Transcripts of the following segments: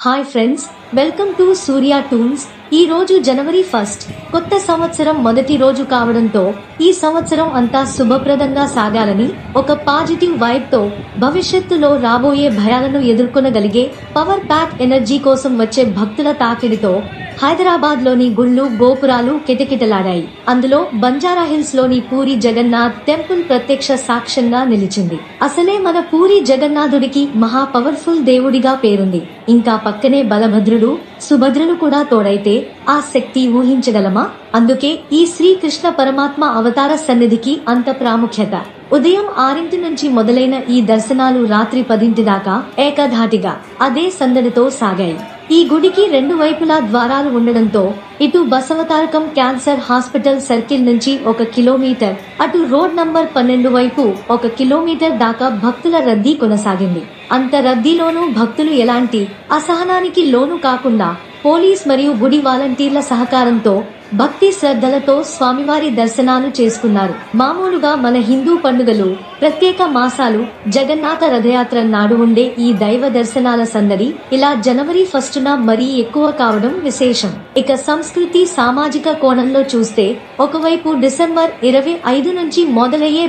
Hi friends, welcome to Surya tunes. ఈ రోజు జనవరి 1 కొత్త సంవత్సరం మొదటి రోజు కావడంతో ఈ సంవత్సరం అంతా శుభప్రదంగా సాగాలని, ఒక పాజిటివ్ వైబ్ తో భవిష్యత్తులో రాబోయే భయాలను ఎదుర్కొనగలిగే పవర్ ప్యాక్ ఎనర్జీ కోసం వచ్చే భక్తుల తాకిడితో హైదరాబాద్ లోని గుళ్ళు గోపురాలు కిటకిటలాడాయి. అందులో బంజారాహిల్స్ లోని పూరి జగన్నాథ్ టెంపుల్ ప్రత్యక్ష సాక్ష్యంగా నిలిచింది. అసలే మన పూరి జగన్నాథుడికి మహా పవర్ఫుల్ దేవుడిగా పేరుంది. ఇంకా పక్కనే బలభద్రుడు సుభద్రలు కూడా తోడైతే ఆ శక్తి ఊహించగలమా? అందుకే ఈ శ్రీకృష్ణ పరమాత్మ అవతార సన్నిధికి అంత ప్రాముఖ్యత. ఉదయం 6 నుంచి మొదలైన ఈ దర్శనాలు రాత్రి 10 దాకా ఏకధాటిగా అదే సందడితో సాగాయి. ఈ గుడికి 2 వైపులా ద్వారాలు ఉండడంతో ఇటు బసవతారకం క్యాన్సర్ హాస్పిటల్ సర్కిల్ నుంచి 1 కిలోమీటర్, అటు రోడ్ నంబర్ 12 వైపు 1 కిలోమీటర్ దాకా భక్తుల రద్దీ కొనసాగింది. అంత రద్దీలోనూ భక్తులు ఎలాంటి అసహనానికి లోను కాకుండా పోలీస్ మరియు గుడి వాలంటీర్ల సహకారంతో భక్తి శ్రద్ధలతో స్వామివారి దర్శనాలు చేసుకున్నారు. మామూలుగా మన హిందూ పండుగలు, ప్రత్యేక మాసాలు, జగన్నాథ రథయాత్ర నాడు ఉండే ఈ దైవ దర్శనాల సందడి ఇలా జనవరి 1న మరీ ఎక్కువ కావడం విశేషం. ఇక సంస్కృతి సామాజిక కోణంలో చూస్తే ఒకవైపు డిసెంబర్ 25 నుంచి మొదలయ్యే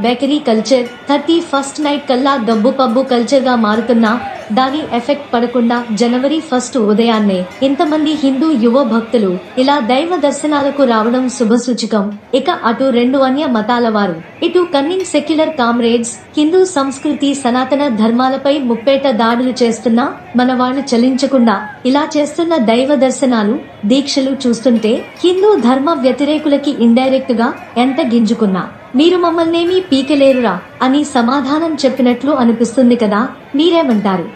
బేకరీ కల్చర్ 31st నైట్ కల్లా గబ్బు పబ్బు కల్చర్ గా మారుతున్నా దాని ఎఫెక్ట్ పడకుండా జనవరి 1 ఉదయాన్నే ఇంతమంది హిందూ యువ భక్తులు ఇలా దైవ దర్శనాలకు రావడం శుభసూచకం. ఇక అటు 2 అన్య మతాల వారు, ఇటు కన్నింగ్ సెక్యులర్ కామ్రేడ్స్ హిందూ సంస్కృతి సనాతన ధర్మాలపై ముప్పేట దాడులు చేస్తున్నా మన వాళ్ళు చలించకుండా ఇలా చేస్తున్న దైవ దర్శనాలు దీక్షలు చూస్తుంటే హిందూ ధర్మ వ్యతిరేకులకి ఇండైరెక్ట్ గా ఎంత గింజుకున్నా మీరు మమ్మల్నేమీ పీకలేరురా అని సమాధానం చెప్పినట్లు అనిపిస్తుంది కదా. మీరేమంటారు?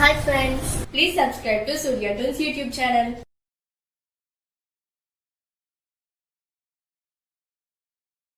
Hi friends, please subscribe to Surya Toons YouTube channel.